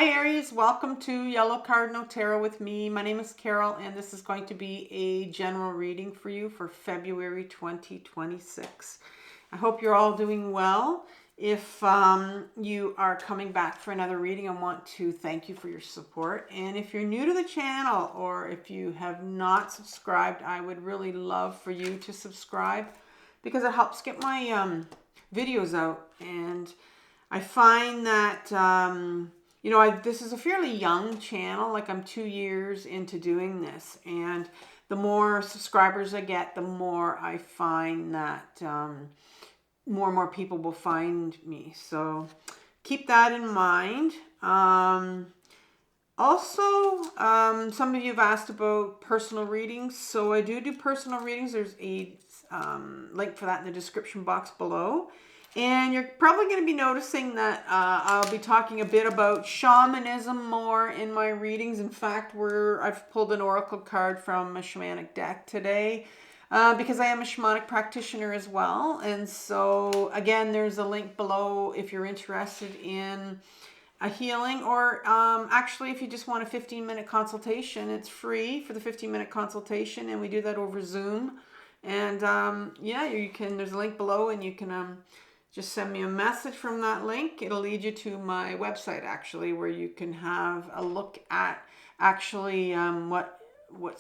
Hi Aries, welcome to Yellow Card No Tarot with me. My name is Carole and this is going to be a general reading for you for February 2026. I hope you're all doing well. If you are coming back for another reading, I want to thank you for your support. And if you're new to the channel or if you have not subscribed, I would really love for you to subscribe because it helps get my videos out. And I find that this is a fairly young channel. Like, I'm 2 years into doing this, and the more subscribers I get, the more I find that more and more people will find me. So keep that in mind. Also, some of you have asked about personal readings. So I do personal readings. There's a link for that in the description box below. And you're probably going to be noticing that I'll be talking a bit about shamanism more in my readings. In fact, I've pulled an oracle card from a shamanic deck today because I am a shamanic practitioner as well. And so, again, there's a link below if you're interested in a healing, or actually if you just want a 15-minute consultation. It's free for the 15-minute consultation, and we do that over Zoom. And yeah, you can, there's a link below, and you can just send me a message from that link. It'll lead you to my website, actually, where you can have a look at actually what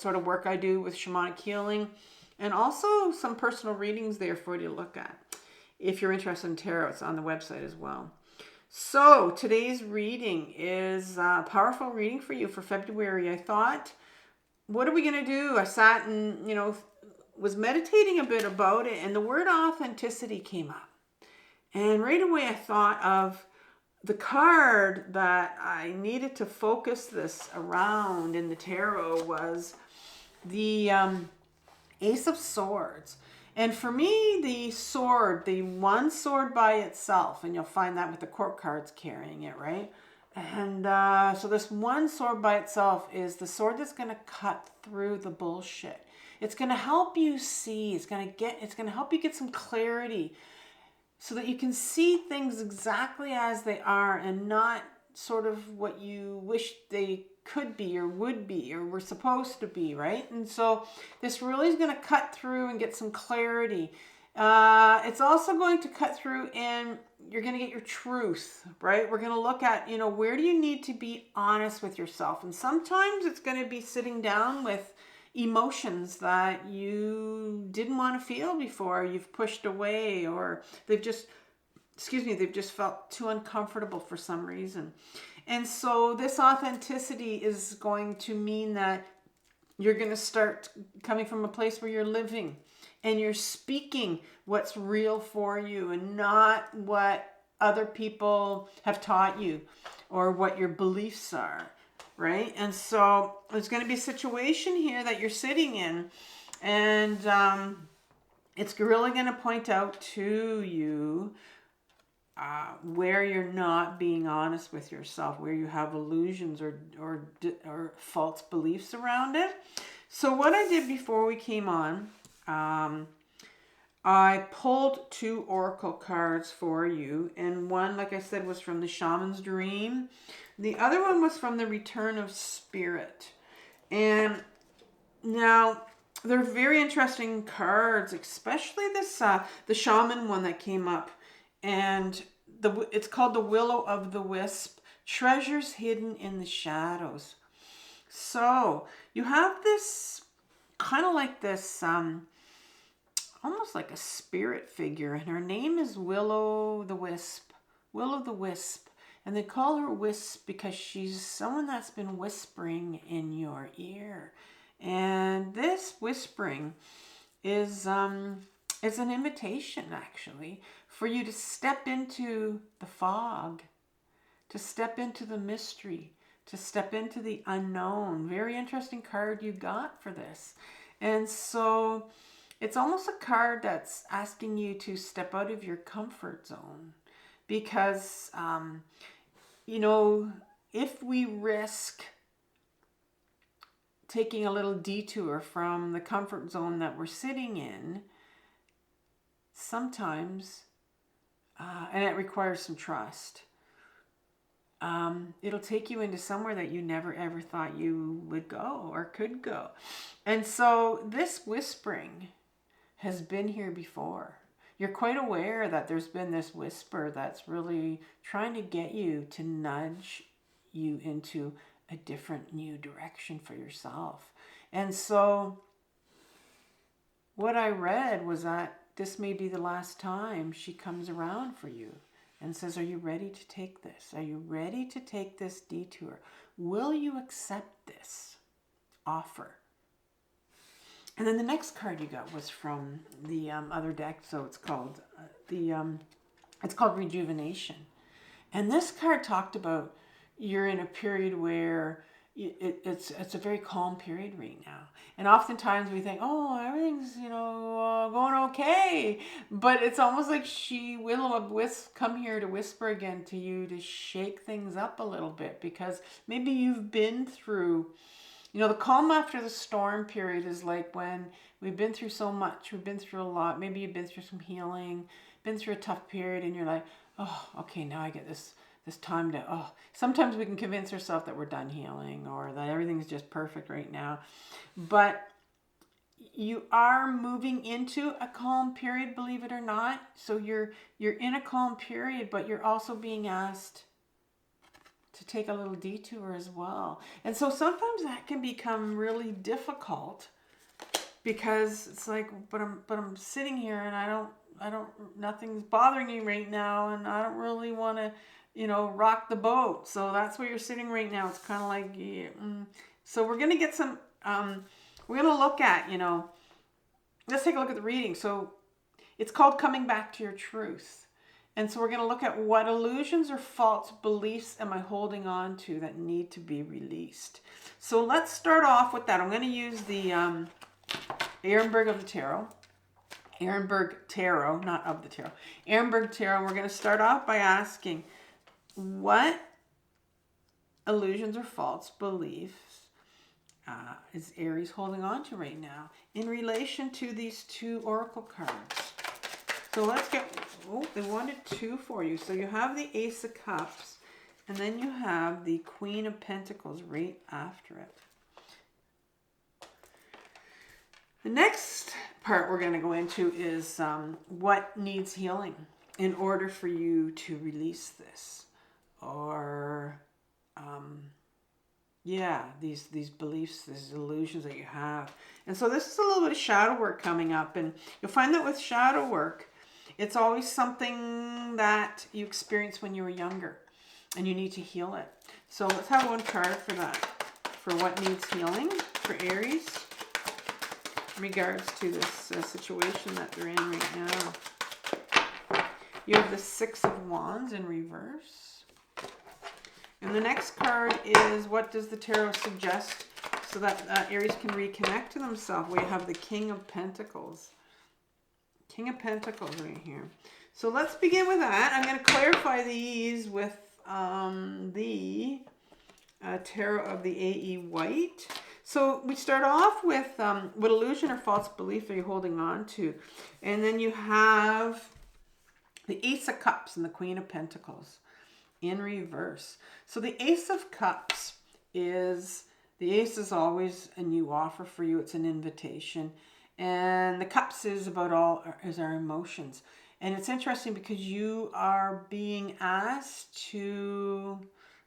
sort of work I do with shamanic healing, and also some personal readings there for you to look at. If you're interested in tarot, it's on the website as well. So today's reading is a powerful reading for you for February. I thought, what are we going to do? I sat and, was meditating a bit about it, and the word authenticity came up. And right away I thought of the card that I needed to focus this around in the tarot was the Ace of Swords. And for me, the sword, the one sword by itself, and you'll find that with the court cards carrying it, right? And so this one sword by itself is the sword that's going to cut through the bullshit. It's going to help you see. It's going to help you get some clarity, so that you can see things exactly as they are and not sort of what you wish they could be or would be or were supposed to be, right? And so this really is going to cut through and get some clarity. It's also going to cut through and you're going to get your truth, right? We're going to look at, where do you need to be honest with yourself? And sometimes it's going to be sitting down with emotions that you didn't want to feel before, you've pushed away, or they've just felt too uncomfortable for some reason. And so this authenticity is going to mean that you're going to start coming from a place where you're living and you're speaking what's real for you and not what other people have taught you or what your beliefs are. Right? And so there's going to be a situation here that you're sitting in, and it's really going to point out to you where you're not being honest with yourself, where you have illusions or false beliefs around it. So what I did before we came on, I pulled 2 oracle cards for you, and one, like I said, was from the Shaman's Dream. The other one was from the Return of Spirit. And now they're very interesting cards, especially this the Shaman one that came up, and it's called the Willow of the Wisp, Treasures Hidden in the Shadows. So you have this kind of like this almost like a spirit figure, and her name is Willow the Wisp. Willow the Wisp. And they call her Wisp because she's someone that's been whispering in your ear. And this whispering is an invitation, actually, for you to step into the fog, to step into the mystery, to step into the unknown. Very interesting card you got for this. And so it's almost a card that's asking you to step out of your comfort zone, because if we risk taking a little detour from the comfort zone that we're sitting in, sometimes, and it requires some trust, it'll take you into somewhere that you never ever thought you would go or could go. And so this whispering has been here before. You're quite aware that there's been this whisper that's really trying to get you to nudge you into a different new direction for yourself. And so what I read was that this may be the last time she comes around for you and says, are you ready to take this? Are you ready to take this detour? Will you accept this offer? And then the next card you got was from the other deck, so it's called Rejuvenation. And this card talked about you're in a period where it's a very calm period right now. And oftentimes we think, oh, everything's, going okay. But it's almost like she will come here to whisper again to you to shake things up a little bit, because maybe you've been through, the calm after the storm period is like when we've been through so much, we've been through a lot. Maybe you've been through some healing, been through a tough period, and you're like, oh, okay, now I get this time to, sometimes we can convince ourselves that we're done healing or that everything's just perfect right now. But you are moving into a calm period, believe it or not. So you're in a calm period, but you're also being asked to take a little detour as well. And so sometimes that can become really difficult, because it's like, but I'm sitting here and I don't, nothing's bothering me right now, and I don't really want to, rock the boat. So that's where you're sitting right now. It's kind of like, so we're going to get some, we're going to look at, let's take a look at the reading. So it's called Coming Back to Your Truth. And so we're going to look at what illusions or false beliefs am I holding on to that need to be released. So let's start off with that. I'm going to use the Ehrenberg of the Tarot. Ehrenberg Tarot, not of the Tarot. Ehrenberg Tarot. We're going to start off by asking, what illusions or false beliefs is Aries holding on to right now in relation to these two oracle cards? So let's get, they wanted two for you. So you have the Ace of Cups, and then you have the Queen of Pentacles right after it. The next part we're going to go into is what needs healing in order for you to release this. Or, these beliefs, these illusions that you have. And so this is a little bit of shadow work coming up. And you'll find that with shadow work, it's always something that you experienced when you were younger, and you need to heal it. So let's have one card for that, for what needs healing for Aries in regards to this situation that they're in right now. You have the Six of Wands in reverse. And the next card is, what does the tarot suggest so that Aries can reconnect to themselves? We have the King of Pentacles. King of Pentacles right here. So let's begin with that. I'm going to clarify these with the Tarot of the AE White. So we start off with what illusion or false belief are you holding on to? And then you have the Ace of Cups and the Queen of Pentacles in reverse. So the Ace of Cups is, the Ace is always a new offer for you. It's an invitation. And the Cups is about our emotions. And it's interesting because you are being asked to,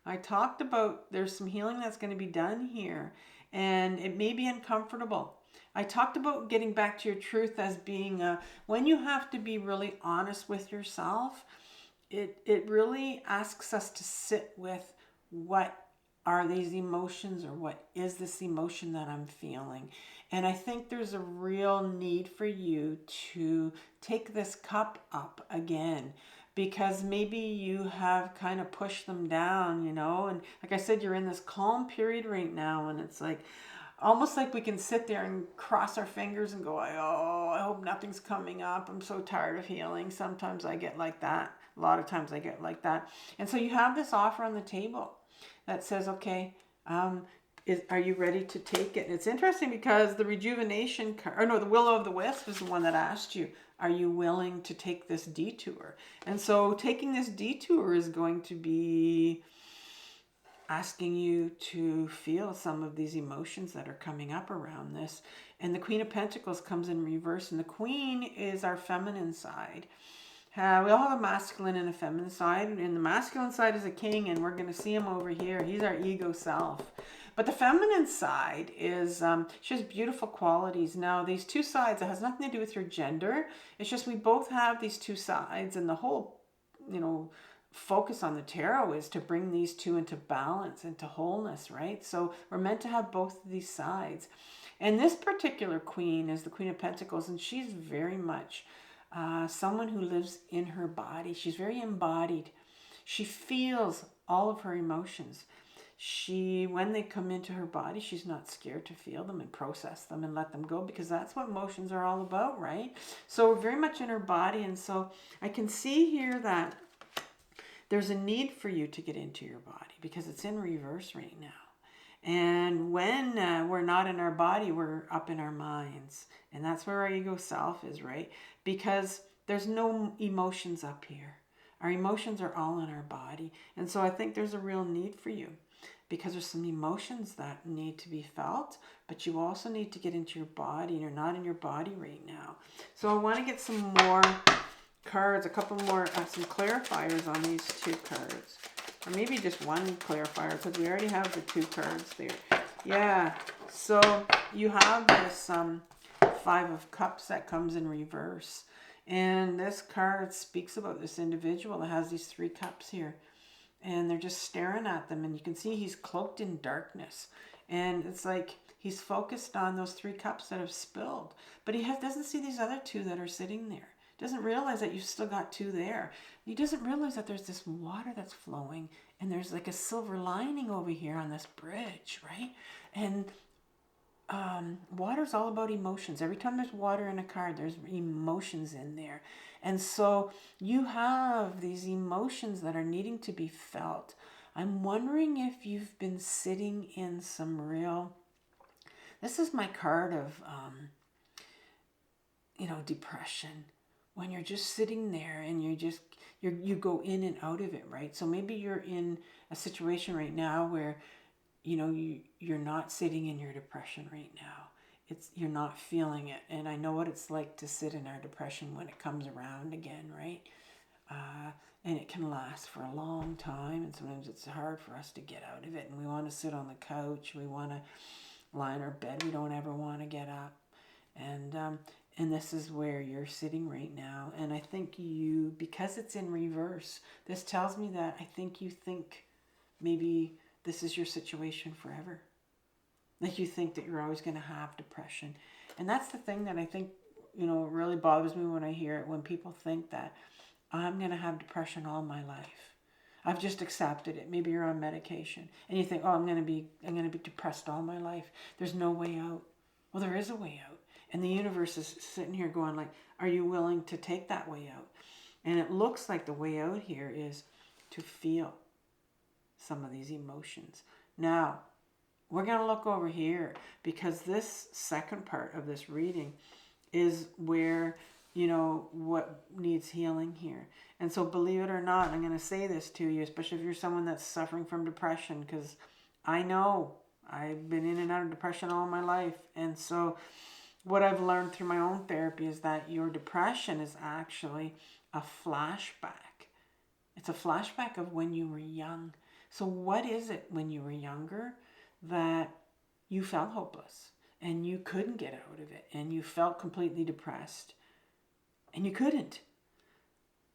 I talked about there's some healing that's going to be done here. And it may be uncomfortable. I talked about getting back to your truth as being when you have to be really honest with yourself. It really asks us to sit with what are these emotions, or what is this emotion that I'm feeling. And I think there's a real need for you to take this cup up again, because maybe you have kind of pushed them down, and like I said, you're in this calm period right now, and it's like almost like we can sit there and cross our fingers and go, oh, I hope nothing's coming up. I'm so tired of healing. Sometimes I get like that. A lot of times I get like that. And so you have this offer on the table that says, okay, are you ready to take it? And it's interesting because the Rejuvenation card, or no, the Willow of the Wisp is the one that asked you, are you willing to take this detour? And so taking this detour is going to be asking you to feel some of these emotions that are coming up around this. And the Queen of Pentacles comes in reverse, and the Queen is our feminine side. We all have a masculine and a feminine side, and the masculine side is a king, and we're going to see him over here. He's our ego self. But the feminine side is, she has beautiful qualities. Now, these two sides, it has nothing to do with your gender. It's just we both have these two sides, and the whole, focus on the tarot is to bring these two into balance, into wholeness, right? So we're meant to have both of these sides. And this particular queen is the Queen of Pentacles, and she's very much someone who lives in her body. She's very embodied. She feels all of her emotions. When they come into her body, she's not scared to feel them and process them and let them go, because that's what emotions are all about, right? So we're very much in her body. And so I can see here that there's a need for you to get into your body, because it's in reverse right now. And when we're not in our body, we're up in our minds. And that's where our ego self is, right? Because there's no emotions up here. Our emotions are all in our body. And so I think there's a real need for you, because there's some emotions that need to be felt, but you also need to get into your body, and you're not in your body right now. So I want to get some more cards, a couple more, some clarifiers on these two cards. Or maybe just one clarifier, because we already have the two cards there. Yeah, so you have this Five of Cups that comes in reverse. And this card speaks about this individual that has these three cups here. And they're just staring at them, and you can see he's cloaked in darkness, and it's like he's focused on those three cups that have spilled, but he doesn't see these other two that are sitting there. Doesn't realize that you've still got two there. He doesn't realize that there's this water that's flowing, and there's like a silver lining over here on this bridge, right? And water's all about emotions. Every time there's water in a card, there's emotions in there. And so you have these emotions that are needing to be felt. I'm wondering if you've been sitting in some real, this is my card of, depression. When you're just sitting there and you go in and out of it, right? So maybe you're in a situation right now where you're not sitting in your depression right now. You're not feeling it. And I know what it's like to sit in our depression when it comes around again, right? And it can last for a long time, and sometimes it's hard for us to get out of it, and we want to sit on the couch, we want to lie in our bed, we don't ever want to get up. And this is where you're sitting right now. And I think because it's in reverse, this tells me that I think you think maybe this is your situation forever. Like you think that you're always going to have depression. And that's the thing that I think, really bothers me when I hear it, when people think that I'm going to have depression all my life. I've just accepted it. Maybe you're on medication and you think, oh, I'm going to be depressed all my life. There's no way out. Well, there is a way out. And the universe is sitting here going like, are you willing to take that way out? And it looks like the way out here is to feel some of these emotions. Now, we're going to look over here, because this second part of this reading is where, what needs healing here. And so believe it or not, I'm going to say this to you, especially if you're someone that's suffering from depression, because I know I've been in and out of depression all my life. And so what I've learned through my own therapy is that your depression is actually a flashback. It's a flashback of when you were young. So what is it when you were younger that you felt hopeless and you couldn't get out of it, and you felt completely depressed and you couldn't?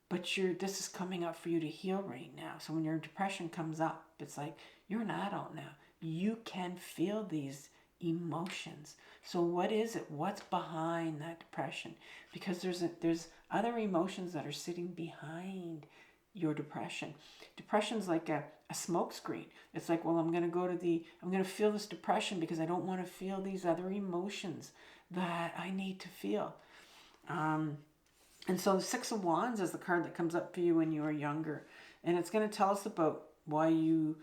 But this is coming up for you to heal right now. So when your depression comes up, it's like you're an adult now. You can feel these emotions. So what is it? What's behind that depression? Because there's other emotions that are sitting behind your depression. Depression's like a smoke screen. It's like, well, I'm going to feel this depression because I don't want to feel these other emotions that I need to feel. And so the Six of Wands is the card that comes up for you when you were younger. And it's going to tell us about why you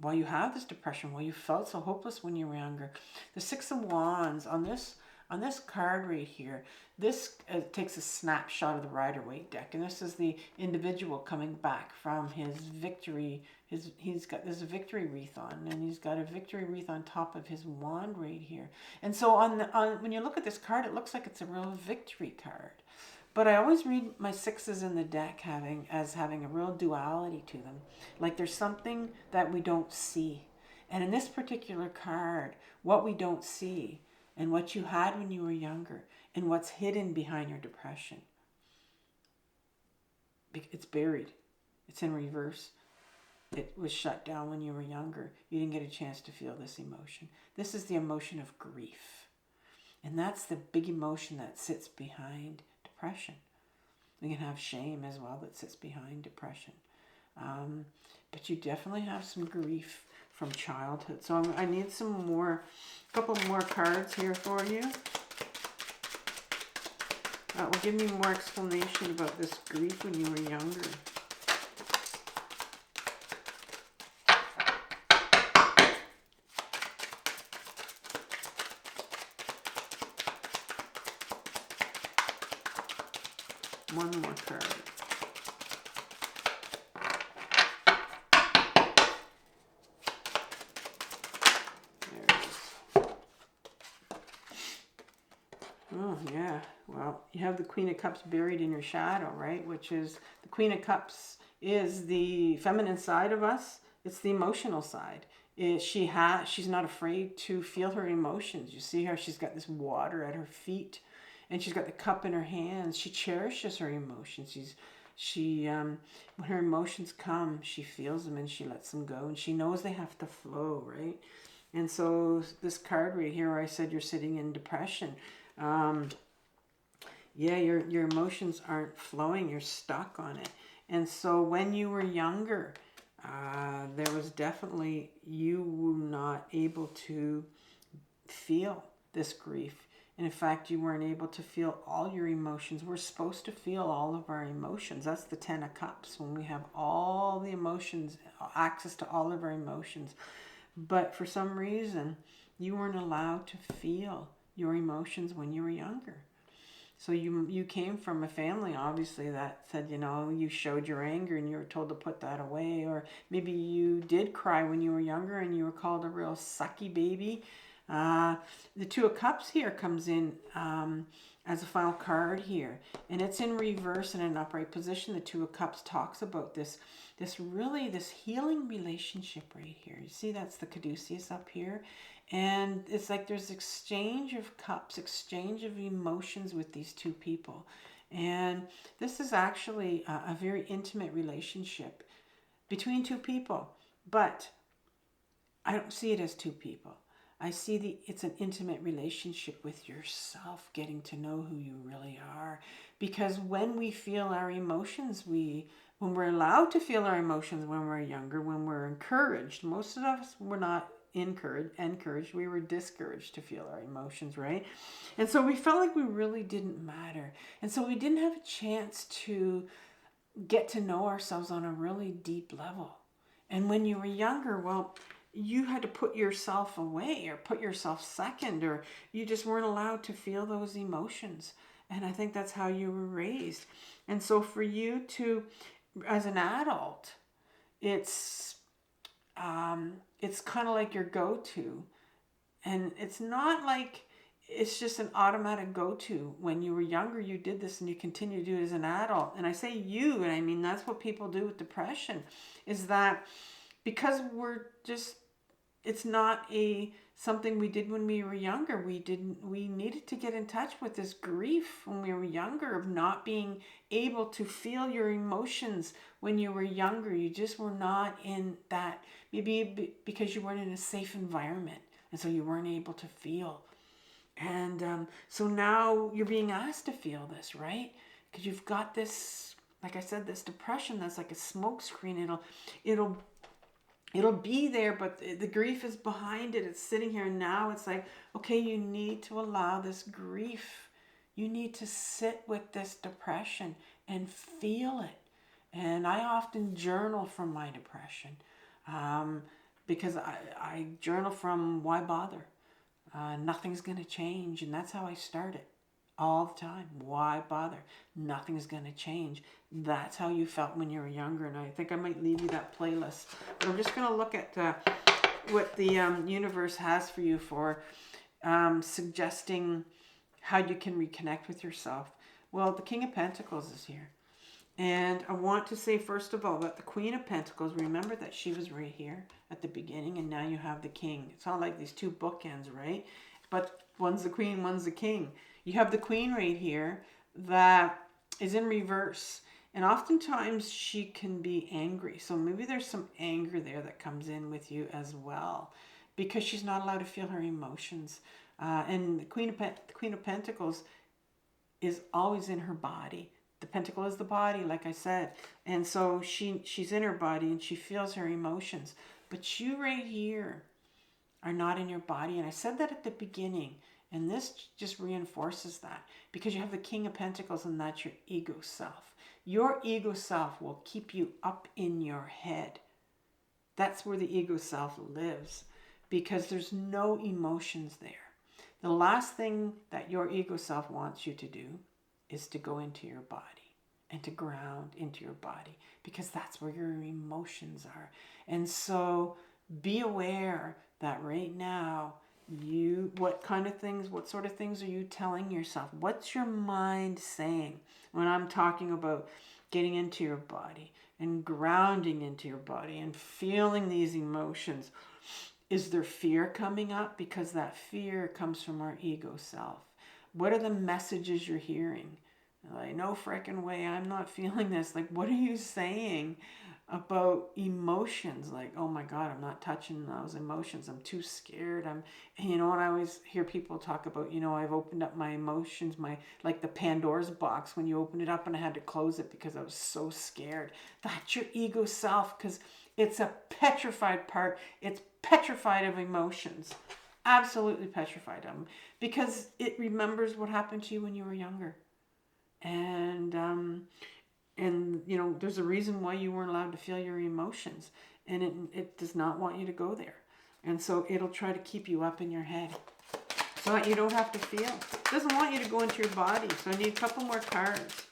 have this depression, why you felt so hopeless when you were younger. The Six of Wands, on this On this card right here, this takes a snapshot of the Rider-Waite deck, and this is the individual coming back from his victory. He's got this victory wreath on, and he's got a victory wreath on top of his wand right here. And so when you look at this card, it looks like it's a real victory card. But I always read my sixes in the deck having a real duality to them. Like there's something that we don't see. And in this particular card, what we don't see and what you had when you were younger and what's hidden behind your depression, it's buried. It's in reverse. It was shut down when you were younger. You didn't get a chance to feel this emotion. This is the emotion of grief. And that's the big emotion that sits behind depression. We can have shame as well that sits behind depression. But you definitely have some grief from childhood. So I need a couple more cards here for you. That will give me more explanation about this grief when you were younger. One more card. There it is. Oh, yeah. Well, you have the Queen of Cups buried in your shadow, right? Which is, the Queen of Cups is the feminine side of us. It's the emotional side. She's not afraid to feel her emotions. You see her, she's got this water at her feet. And she's got the cup in her hands. She cherishes her emotions. When her emotions come, she feels them and she lets them go. And she knows they have to flow, right? And so this card right here, where I said you're sitting in depression, yeah, your emotions aren't flowing. You're stuck on it. And so when you were younger, there was definitely, you were not able to feel this grief. And in fact, you weren't able to feel all your emotions. We're supposed to feel all of our emotions. That's the Ten of Cups, when we have all the emotions, access to all of our emotions. But for some reason, you weren't allowed to feel your emotions when you were younger. So you came from a family, obviously, that said, you showed your anger and you were told to put that away. Or maybe you did cry when you were younger and you were called a real sucky baby. The Two of Cups here comes in as a final card here, and it's in reverse in an upright position. The Two of Cups talks about this healing relationship right here. You see, that's the caduceus up here, and it's like there's exchange of cups, exchange of emotions with these two people, and this is actually a very intimate relationship between two people, but I don't see it as two people. I see it's an intimate relationship with yourself, getting to know who you really are. Because when we feel our emotions, when we're allowed to feel our emotions when we're younger, when we're encouraged, most of us were not encouraged, we were discouraged to feel our emotions, right? And so we felt like we really didn't matter. And so we didn't have a chance to get to know ourselves on a really deep level. And when you were younger, well, you had to put yourself away or put yourself second, or you just weren't allowed to feel those emotions. And I think that's how you were raised. And so for you to, as an adult, it's kind of like your go-to. And it's not like it's just an automatic go-to. When you were younger, you did this and you continue to do it as an adult. And I say you, and I mean that's what people do with depression, is that because it's not something we did when we were younger. We needed to get in touch with this grief when we were younger, of not being able to feel your emotions when you were younger. You just were not in that, maybe because you weren't in a safe environment, and so you weren't able to feel. And so now you're being asked to feel this, right? Because you've got this, like I said, this depression that's like a smoke screen. It'll be there, but the grief is behind it. It's sitting here now. It's like, okay, you need to allow this grief. You need to sit with this depression and feel it. And I often journal from my depression because I journal from why bother? Nothing's going to change. And that's how I started all the time. Why bother? Nothing's going to change. That's how you felt when you were younger. And I think I might leave you that playlist. But I'm just going to look at what the universe has for you for suggesting how you can reconnect with yourself. Well, the King of Pentacles is here. And I want to say, first of all, that the Queen of Pentacles, remember that she was right here at the beginning, and now you have the King. It's not like these two bookends, right? But one's the Queen, one's the King. You have the Queen right here that is in reverse. And oftentimes she can be angry. So maybe there's some anger there that comes in with you as well, because she's not allowed to feel her emotions. And the Queen of Pentacles is always in her body. The pentacle is the body, like I said. And so she's in her body and she feels her emotions. But you right here are not in your body. And I said that at the beginning. And this just reinforces that. Because you have the King of Pentacles, and that's your ego self. Your ego self will keep you up in your head. That's where the ego self lives. Because there's no emotions there. The last thing that your ego self wants you to do is to go into your body and to ground into your body, because that's where your emotions are. And so be aware that right now, what sort of things are you telling yourself? What's your mind saying when I'm talking about getting into your body and grounding into your body and feeling these emotions? Is there fear coming up? Because that fear comes from our ego self. What are the messages you're hearing? Like, no frickin' way, I'm not feeling this. Like, what are you saying about emotions? Like, oh my God, I'm not touching those emotions. I'm too scared. And you know what, I always hear people talk about, I've opened up my emotions, like the Pandora's box, when you open it up and I had to close it because I was so scared. That's your ego self, because it's a petrified part. It's petrified of emotions. Absolutely petrified of them, because it remembers what happened to you when you were younger. And there's a reason why you weren't allowed to feel your emotions, and it does not want you to go there. And so it'll try to keep you up in your head so that you don't have to feel. It doesn't want you to go into your body. So I need a couple more cards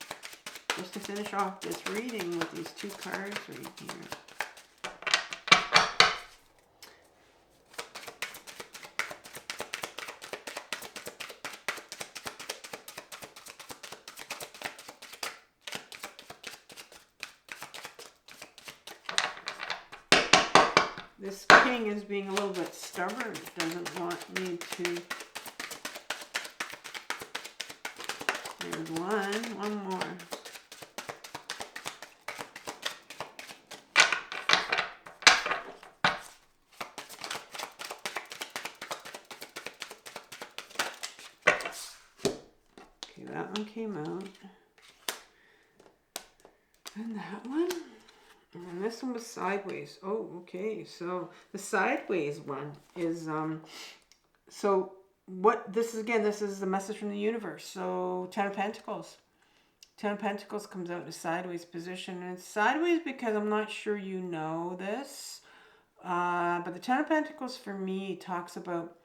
just to finish off this reading with these two cards right here. This King is being a little bit stubborn. It doesn't want me to. There's one more. Okay, that one came out. And that one. And this one was sideways. Oh, okay. So the sideways one is, so what this is, again, this is the message from the universe. So Ten of Pentacles. Ten of Pentacles comes out in a sideways position. And it's sideways because I'm not sure you know this. But the Ten of Pentacles for me talks about,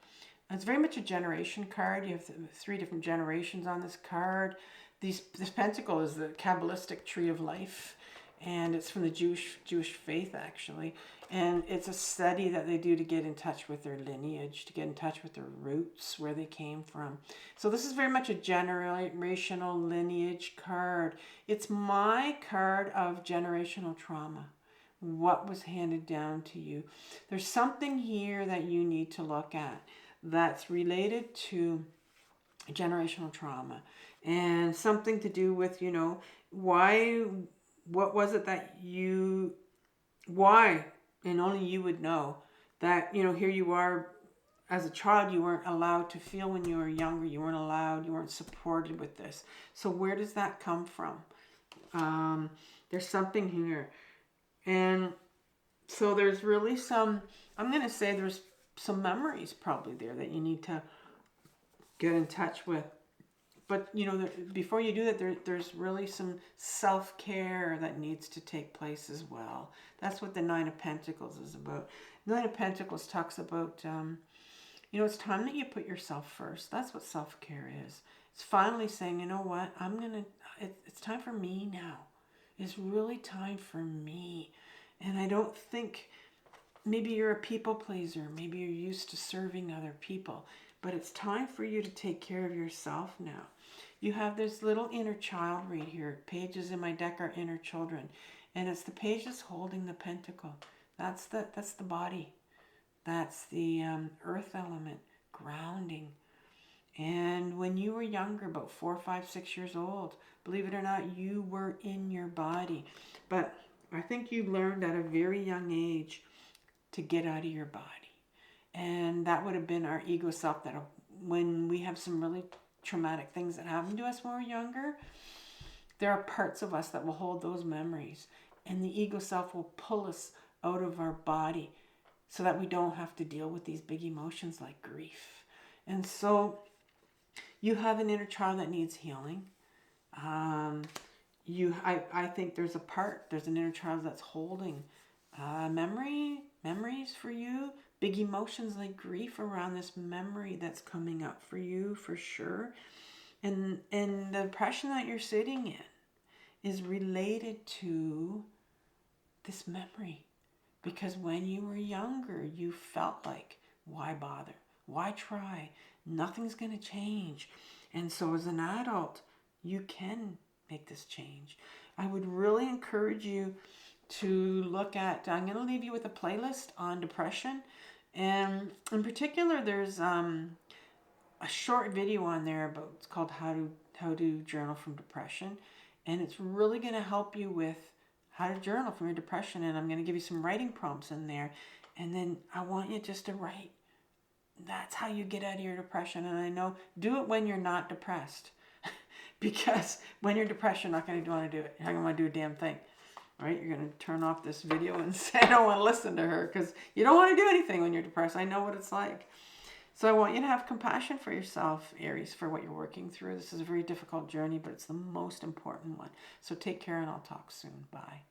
it's very much a generation card. You have three different generations on this card. This pentacle is the Kabbalistic tree of life. And it's from the Jewish faith, actually. And it's a study that they do to get in touch with their lineage, to get in touch with their roots, where they came from. So this is very much a generational lineage card. It's my card of generational trauma. What was handed down to you? There's something here that you need to look at that's related to generational trauma. And something to do with, what was it that why, and only you would know, that, here you are, as a child, you weren't allowed to feel when you were younger. You weren't supported with this. So where does that come from? There's something here. And so there's really I'm going to say there's some memories probably there that you need to get in touch with. But, before you do that, there's really some self-care that needs to take place as well. That's what the Nine of Pentacles is about. The Nine of Pentacles talks about, You know, it's time that you put yourself first. That's what self-care is. It's finally saying, you know what, it's time for me now. It's really time for me. And I don't think, maybe you're a people pleaser. Maybe you're used to serving other people. But it's time for you to take care of yourself now. You have this little inner child right here. Pages in my deck are inner children. And it's the pages holding the pentacle. That's the body. That's the earth element, grounding. And when you were younger, about 4, 5, 6 years old, believe it or not, you were in your body. But I think you learned at a very young age to get out of your body. And that would have been our ego self, that when we have some really traumatic things that happened to us when we were younger, there are parts of us that will hold those memories. And the ego self will pull us out of our body so that we don't have to deal with these big emotions like grief. And so you have an inner child that needs healing. I think there's an inner child that's holding memories for you, big emotions like grief around this memory that's coming up for you for sure. And the depression that you're sitting in is related to this memory. Because when you were younger, you felt like, why bother? Why try? Nothing's going to change. And so as an adult, you can make this change. I would really encourage you to look at, I'm going to leave you with a playlist on depression. And in particular, there's a short video on there about, it's called How to Journal from Depression. And it's really going to help you with how to journal from your depression. And I'm going to give you some writing prompts in there. And then I want you just to write. That's how you get out of your depression. And I know, do it when you're not depressed. Because when you're depressed, you're not going to want to do it. You're not going to want to do a damn thing. Right? You're going to turn off this video and say, I don't want to listen to her. Because you don't want to do anything when you're depressed. I know what it's like. So I want you to have compassion for yourself, Aries, for what you're working through. This is a very difficult journey, but it's the most important one. So take care, and I'll talk soon. Bye.